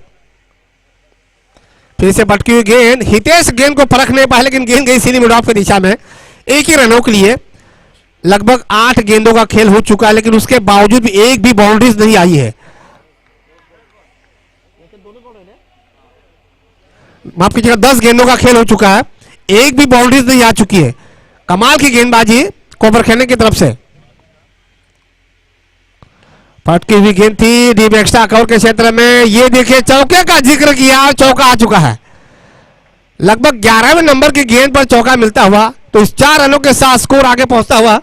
फिर से भटकी हुई गेंद, हितेश गेंद को परख नहीं पाए, लेकिन गेंद गई सीधी मिड ऑफ की दिशा में। 1 ही रनों के लिए लगभग 8 गेंदों का खेल हो चुका है, लेकिन उसके बावजूद भी एक भी बाउंड्रीज नहीं आई है। माफ कीजिएगा, 10 गेंदों का खेल हो चुका है, एक भी बाउंड्रीज नहीं आ चुकी है। कमाल की गेंदबाजी कोबरखैने की तरफ से। फटकी हुई गेंद थी डीप एक्स्ट्रा कवर के क्षेत्र में, ये देखिए चौके का जिक्र किया और चौका आ चुका है। लगभग 11वें नंबर की गेंद पर चौका मिलता हुआ, तो इस 4 रनों के साथ स्कोर आगे पहुंचता हुआ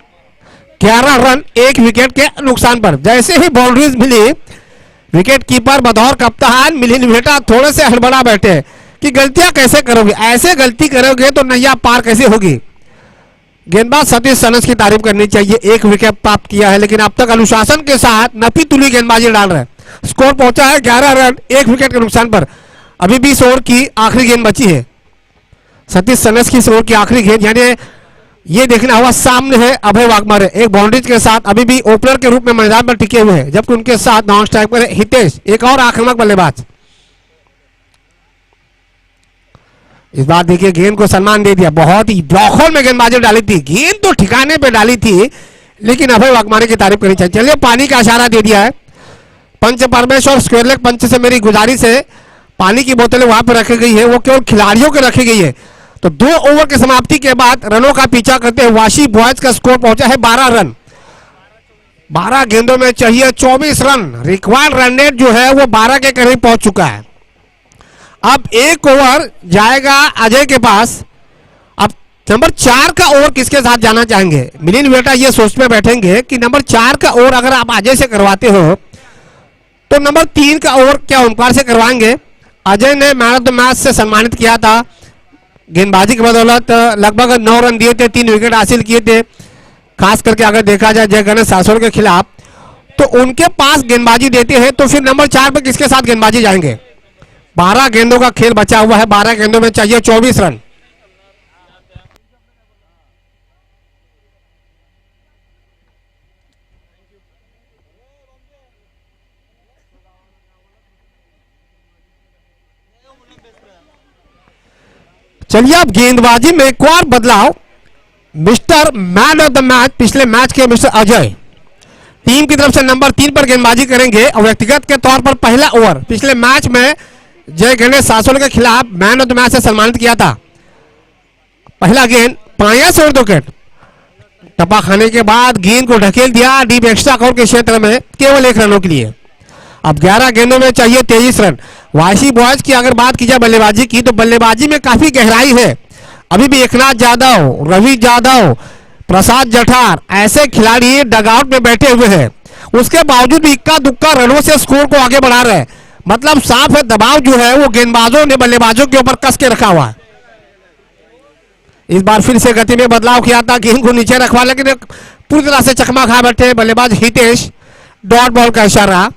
11 रन 1 विकेट के नुकसान पर। जैसे ही बाउंड्रीज मिली, विकेट कीपर बतौर कप्तान मिलिंद मेहता थोड़े से हड़बड़ा बैठे कि गलतियां कैसे करोगे, ऐसे गलती करोगे तो नैया पार कैसे होगी। गेंदबाज सतीश सनस की तारीफ करनी चाहिए, 1 विकेट प्राप्त किया है, लेकिन अब तक अनुशासन के साथ नपी तुली गेंदबाजी डाल रहे हैं। स्कोर पहुंचा है 11 रन 1 विकेट के नुकसान पर। अभी 20 ओवर की आखिरी गेंद बची है, सतीश सनस की इस ओवर की आखिरी गेंद, यानी ये देखना हुआ सामने है अभय वाघमारे एक बाउंड्रीज के साथ अभी भी ओपनर के रूप में मैदान पर टिके हुए हैं, जबकि उनके साथ नॉन स्ट्राइक पर हितेश, एक और आक्रामक बल्लेबाज। इस बार देखिए गेंद को सम्मान दे दिया, बहुत ही ब्लॉक में गेंदबाजी डाली थी, गेंद तो ठिकाने पे डाली थी, लेकिन अभय वाघमारे की तारीफ करनी चाहिए। चलिए पानी का इशारा दे दिया है पंच परमेश्वर, स्क्वायर लेग पंच से मेरी गुजारिश है, पानी की बोतलें वहां पर रखी गई है, वो केवल खिलाड़ियों को रखी गई है। तो 2 ओवर की समाप्ति के बाद रनों का पीछा करते हुए वाशी बॉयज का स्कोर पहुंचा है 12 रन। 12 गेंदों में चाहिए 24 रन, रिक्वायर्ड रन रेट जो है वो 12 के करीब पहुंच चुका है। अब 1 ओवर जाएगा अजय के पास। अब नंबर 4 का ओवर किसके साथ जाना चाहेंगे? मिलिंद मेहता ये सोच में बैठेंगे कि नंबर 4 का ओवर अगर आप अजय से करवाते हो तो नंबर 3 का ओवर क्या ओमकार से करवाएंगे? अजय ने मैन ऑफ द मैच से सम्मानित किया था, गेंदबाजी की बदौलत लगभग 9 रन दिए थे, 3 विकेट हासिल किए थे। खास करके अगर देखा जाए जय गणेश सासोर के खिलाफ, तो उनके पास गेंदबाजी देते हैं, तो फिर नंबर 4 पर किसके साथ गेंदबाजी जाएंगे? 12 गेंदों का खेल बचा हुआ है, 12 गेंदों में चाहिए 24 रन। चलिए अब गेंदबाजी में एक और बदलाव, mister man of the match पिछले मैच के मिस्टर अजय टीम की तरफ से नंबर 3 पर गेंदबाजी करेंगे और व्यक्तिगत के तौर पर पहला ओवर पिछले मैच में जय गणेश सासोल के खिलाफ मैन ऑफ द मैच से सम्मानित किया था। पहला गेंद पाया से विकेट, टपा खाने के बाद गेंद को ढकेल दिया डीप एक्स्ट्रा कवर के क्षेत्र में केवल 1 रनों के लिए। अब 11 गेंदों में चाहिए 23 रन। वाशी बॉयज की अगर बात की जाए बल्लेबाजी की, तो बल्लेबाजी में काफी गहराई है। अभी भी एकनाथ यादव, रवि यादव, प्रसाद जठार ऐसे खिलाड़ी डगआउट में बैठे हुए हैं, उसके बावजूद भी इक्का दुक्का रनों से स्कोर को आगे बढ़ा रहे हैं। मतलब साफ है, दबाव जो है वो गेंदबाजों ने बल्लेबाजों के ऊपर कस के रखा हुआ है। इस बार फिर से गति में बदलाव किया था, गेंद को नीचे रखवा, लेकिन पूरी तरह से चकमा खा बैठे बल्लेबाज हितेश। डॉट बॉल का इशारा,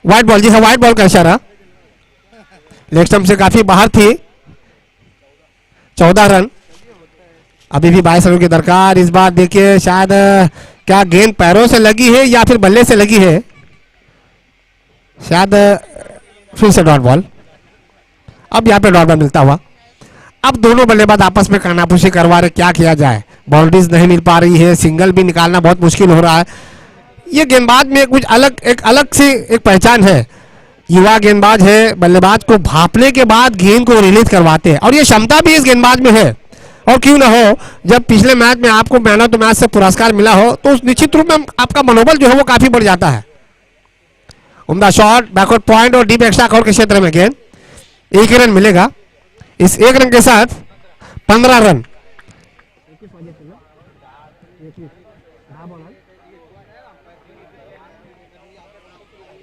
व्हाइट बॉल, जी हाँ व्हाइट बॉल का इशारा। लेग स्टंप से काफी बाहर थी। 14 रन, अभी भी 22 रनों की दरकार। इस बार देखिए शायद क्या गेंद पैरों से लगी है या फिर बल्ले से लगी है, शायद फिर से डॉट बॉल। अब यहाँ पे डॉट बॉल मिलता हुआ। अब दोनों बल्लेबाज आपस में कानाफूसी करवा रहे, क्या किया जाए, बाउंड्रीज नहीं मिल पा रही है, सिंगल भी निकालना बहुत मुश्किल हो रहा है। ये गेंदबाज में कुछ अलग, एक अलग सी एक पहचान है। युवा गेंदबाज है, बल्लेबाज को भापने के बाद गेंद को रिलीज करवाते हैं, और ये क्षमता भी इस गेंदबाज में है। और क्यों ना हो, जब पिछले मैच में आपको मैन ऑफ द मैच से पुरस्कार मिला हो तो उस निश्चित रूप में आपका मनोबल जो है वो काफी बढ़ जाता है। उम्दा शॉट, बैकवर्ड पॉइंट और डीप एक्स्ट्रा कवर के क्षेत्र में गेंद। 1 रन मिलेगा। इस 1 रन के साथ 15 रन।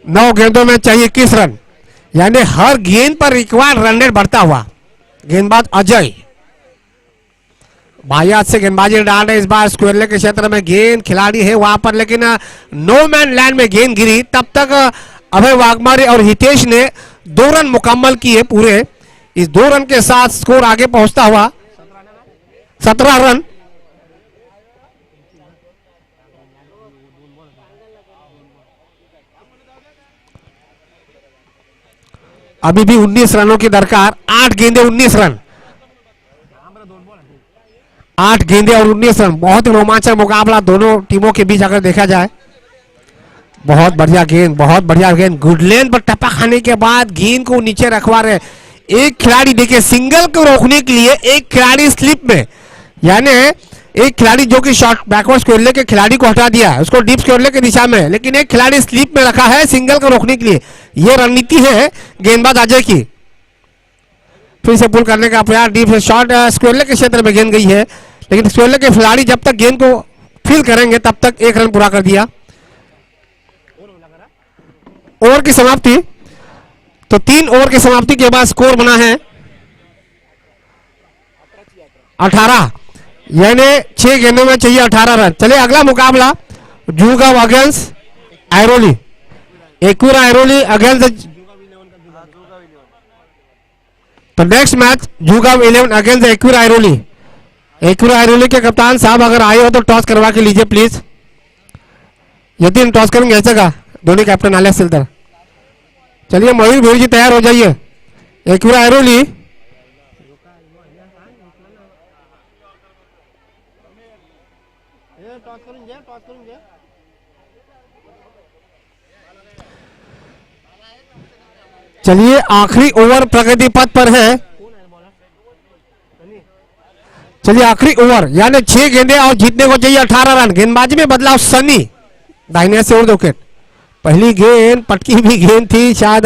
9 गेंदों में चाहिए 21 रन, यानी हर गेंद पर रिक्वायर्ड रन रेट बढ़ता हुआ। गेंदबाज अजय बायात से गेंदबाजी डाल रहे, इस बार स्क्वायर के क्षेत्र में गेंद, खिलाड़ी है वहां पर, लेकिन नो मैन लैंड में गेंद गिरी। तब तक अभय वाघमारे और हितेश ने 2 रन मुकम्मल किए पूरे। इस 2 रन के साथ स्कोर आगे पहुंचता हुआ 17 रन। अभी भी 19 रनों की दरकार। 8 गेंदे 19 रन, 8 गेंदे और 19 रन। बहुत ही रोमांचक मुकाबला दोनों टीमों के बीच अगर देखा जाए। बहुत बढ़िया गेंद, बहुत बढ़िया गेंद, गुड लेंथ पर टप्पा खाने के बाद गेंद को नीचे रखवा रहे। एक खिलाड़ी देखिए सिंगल को रोकने के लिए, एक खिलाड़ी स्लिप में, यानी एक खिलाड़ी जो कि शॉर्ट बैकवर्ड स्क्वेरले के खिलाड़ी को हटा दिया उसको डीप स्क्वेरले की दिशा में, लेकिन एक खिलाड़ी स्लिप में रखा है सिंगल को रोकने के लिए। यह रणनीति है गेंदबाज अजय की। फिर से पुल करने का प्रयास, डीप शॉट स्क्वेरले के क्षेत्र में गेंद गई है, लेकिन स्क्वेरले के खिलाड़ी जब तक गेंद को फील करेंगे तब तक 1 रन पूरा कर दिया। ओवर की समाप्ति, तो 3 ओवर की समाप्ति के बाद स्कोर बना है 18, यानी 6 गेंदों में चाहिए 18 रन। चलिए अगला मुकाबला जूगाव अगेंस्ट आयरोली, एकूरा आयरोली अगेंस्ट। तो next match Jugaon 11 against Ekura Airoli. Ekura Airoli के कप्तान साहब अगर आए हो तो टॉस करवा के लीजिए प्लीज। यदि टॉस करेंगे ऐसे का धोनी कैप्टन आलिया सिलदर। चलिए मयूर भूरी जी तैयार हो जाइए। एकूरा आयरोली, चलिए आखिरी ओवर प्रगति पथ पर है। चलिए आखिरी ओवर, यानी 6 गेंदे और जीतने को चाहिए 18 रन। गेंदबाजी में बदलाव, सनी दाहिने से 2 विकेट। पहली गेंद पटकी हुई गेंद थी, शायद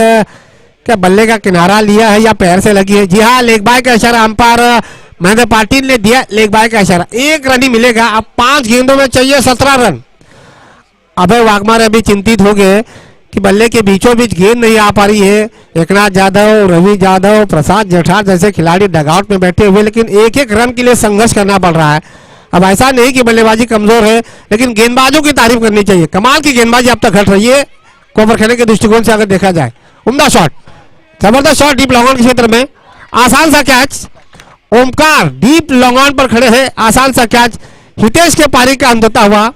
क्या बल्ले का किनारा लिया है या पैर से लगी है। जी हाँ, लेग बाय का इशारा अंपायर महेंद्र पाटिल ने दिया, लेग बाय का इशारा। 1 रन ही मिलेगा। अब 5 गेंदों में चाहिए 17 रन। अभय वाघमारे अभी चिंतित हो गए कि बल्ले के बीचों बीच गेंद नहीं आ पा रही है। एकनाथ यादव, रवि यादव, प्रसाद जठार जैसे खिलाड़ी डगआउट में बैठे हुए, लेकिन 1-1 रन के लिए संघर्ष करना पड़ रहा है। अब ऐसा नहीं कि बल्लेबाजी कमजोर है, लेकिन गेंदबाजों की तारीफ करनी चाहिए। कमाल की गेंदबाजी अब तक घट रही है कोपर खेलने के दृष्टिकोण से अगर देखा जाए। उम्दा शॉट, जबरदस्त शॉट डीप लॉन्ग ऑन के क्षेत्र में, आसान सा catch. Omkar deep long on पर खड़े हैं, आसान सा कैच हितेश के पारी का अंत होता हुआ।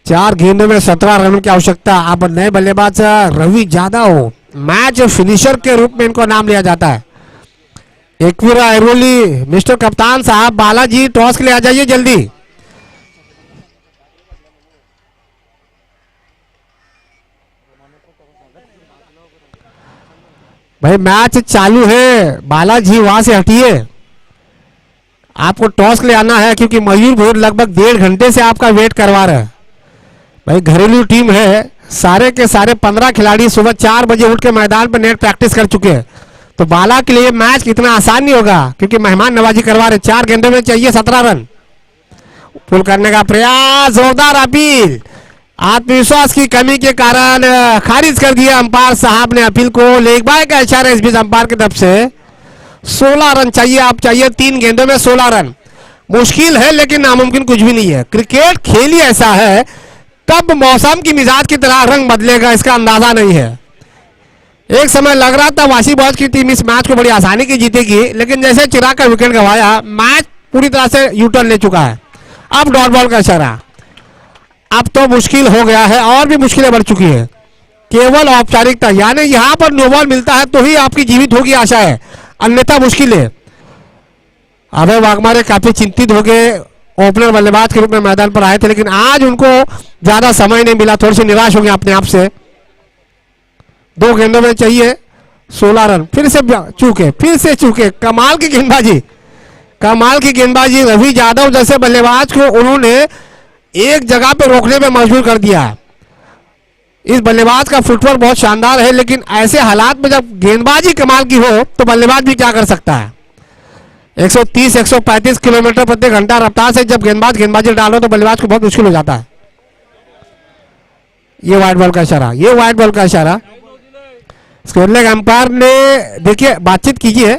चार गेंदों में 17 रन की आवश्यकता। अब नए बल्लेबाज रवि यादव मैच फिनिशर के रूप में इनको नाम लिया जाता है। एकवीरा आयरोली, मिस्टर कप्तान साहब बालाजी टॉस के लिए आ जाइए जल्दी। भाई मैच चालू है, बालाजी वहां से हटिए। आपको टॉस ले आना है क्योंकि मयूर भोर लगभग 1.5 घंटे से आपका वेट करवा रहे हैं। भाई घरेलू टीम है, सारे के सारे 15 खिलाड़ी सुबह 4 बजे उठ के मैदान पर नेट प्रैक्टिस कर चुके हैं। तो बाला के लिए मैच इतना आसान नहीं होगा क्योंकि मेहमान नवाजी करवा रहे। 4 गेंदों में चाहिए 17 रन। पुल करने का प्रयास, जोरदार अपील, आत्मविश्वास की कमी के कारण खारिज कर दिया अंपायर साहब ने अपील को। लेग बाय का इशारा इस बीच अंपायर की तरफ से। 16 रन चाहिए, आप चाहिए 3 गेंदों में 16 रन। मुश्किल है लेकिन नामुमकिन कुछ भी नहीं है। क्रिकेट खेल ही ऐसा है, कब मौसम की मिजाज की तरह रंग बदलेगा इसका अंदाजा नहीं है। एक समय लग रहा था वाशी बॉयज की टीम इस मैच को बड़ी आसानी की जीतेगी, लेकिन जैसे चिराग का विकेट गंवाया मैच पूरी तरह से यूटर्न ले चुका है। अब डॉट बॉल का इशारा, अब तो मुश्किल हो गया है और भी मुश्किलें बढ़ चुकी है। केवल औपचारिकता, यानी यहां पर नो बॉल मिलता है तो ही आपकी जीवित होगी आशा है, अन्यथा मुश्किल है। अभय वाघमारे काफी चिंतित हो गए, ओपनर बल्लेबाज के रूप में मैदान पर आए थे लेकिन आज उनको ज्यादा समय नहीं मिला, थोड़ी सी निराश हो गए अपने आप से। 2 गेंदों में चाहिए 16 रन। फिर से चूके। कमाल की गेंदबाजी, कमाल की गेंदबाजी। रवि यादव जैसे बल्लेबाज को उन्होंने एक जगह पे रोकने में मजबूर कर दिया। इस बल्लेबाज का फुटवर्क बहुत शानदार है, लेकिन ऐसे हालात में जब गेंदबाजी कमाल की हो तो बल्लेबाज भी क्या कर सकता है। 130-135 किलोमीटर प्रति घंटा रफ्तार से जब गेंदबाजी डालो तो बल्लेबाज को बहुत मुश्किल हो जाता है। ये वाइड बॉल का इशारा, ये वाइड बॉल का इशारा। स्क्वायर लेग अंपायर ने, देखिए बातचीत कीजिए,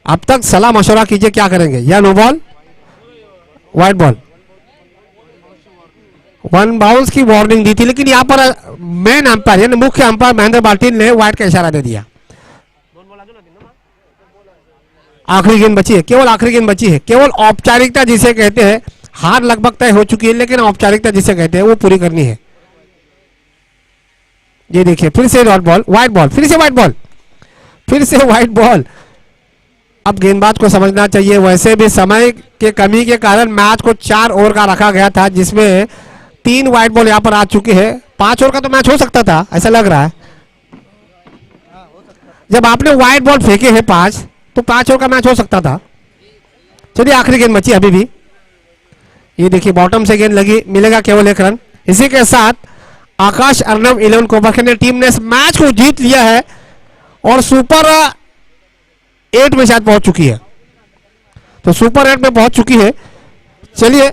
अब तक सलाह मशवरा कीजिए क्या करेंगे। या no ball, wide ball, 1 bounce की वार्निंग दी थी, लेकिन यहां पर मेन अंपायर यानी मुख्य अंपायर महेंद्र बाल्टीन ने वाइड का इशारा दे दिया। आखिरी गेंद बची है, केवल आखिरी गेंद बची है। केवल औपचारिकता जिसे कहते हैं, हार लगभग तय हो चुकी है लेकिन औपचारिकता जिसे कहते हैं वो पूरी करनी है। ये देखिए फिर से डॉट बॉल, वाइड बॉल, फिर से वाइड बॉल, फिर से वाइड बॉल। अब गेंदबाज को समझना चाहिए, वैसे भी समय के कमी के कारण मैच को 4 ओवर का रखा गया था जिसमें 3 वाइड बॉल यहां पर आ चुके हैं। 5 ओवर का तो मैच हो सकता था, ऐसा लग रहा है। जब आपने वाइड बॉल फेंके हैं 5 तो 5 ओवर का मैच हो सकता था। चलिए आखिरी गेंद बची अभी भी। ये देखिए बॉटम से गेंद लगी, मिलेगा केवल 1 रन। इसी के साथ आकाश अर्नव 11 कोबरखे ने टीम ने इस मैच को जीत लिया है और सुपर 8 में शायद पहुंच चुकी है। तो सुपर 8 में पहुंच चुकी है। चलिए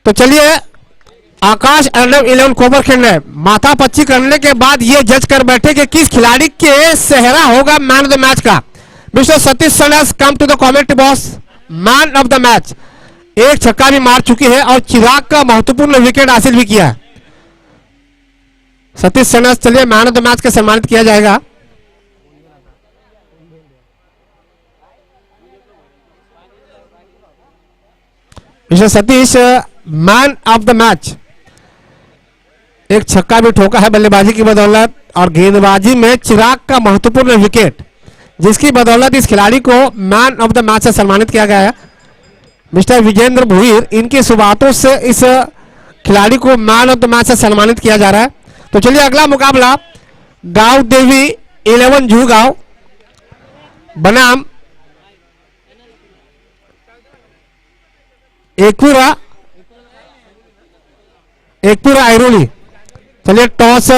तो चलिए आकाश अर्नव 11 कोबरखे ने माथा पच्ची करने के बाद ये जज कर बैठे कि किस खिलाड़ी के सेहरा होगा मैन ऑफ द मैच का। Mister Satish Sanas come to the commentary box, man of the match. एक छक्का भी मार चुकी है और चिराग का महत्वपूर्ण विकेट हासिल भी किया है। सतीश सनस, चलिए मैन ऑफ द मैच के सम्मानित किया जाएगा। Mister Satish man of the match. एक छक्का भी ठोका है बल्लेबाजी की बदौलत और गेंदबाजी में चिराग का महत्वपूर्ण विकेट, जिसकी बदौलत इस खिलाड़ी को मैन ऑफ द मैच से सम्मानित किया गया है। मिस्टर विजेंद्र भुईर, इनकी शुरुआतों से इस खिलाड़ी को मैन ऑफ द मैच से सम्मानित किया जा रहा है। तो चलिए अगला मुकाबला गांव देवी 11 जू गांव बनाम एकपुरा ऐरोली। चलिए टॉस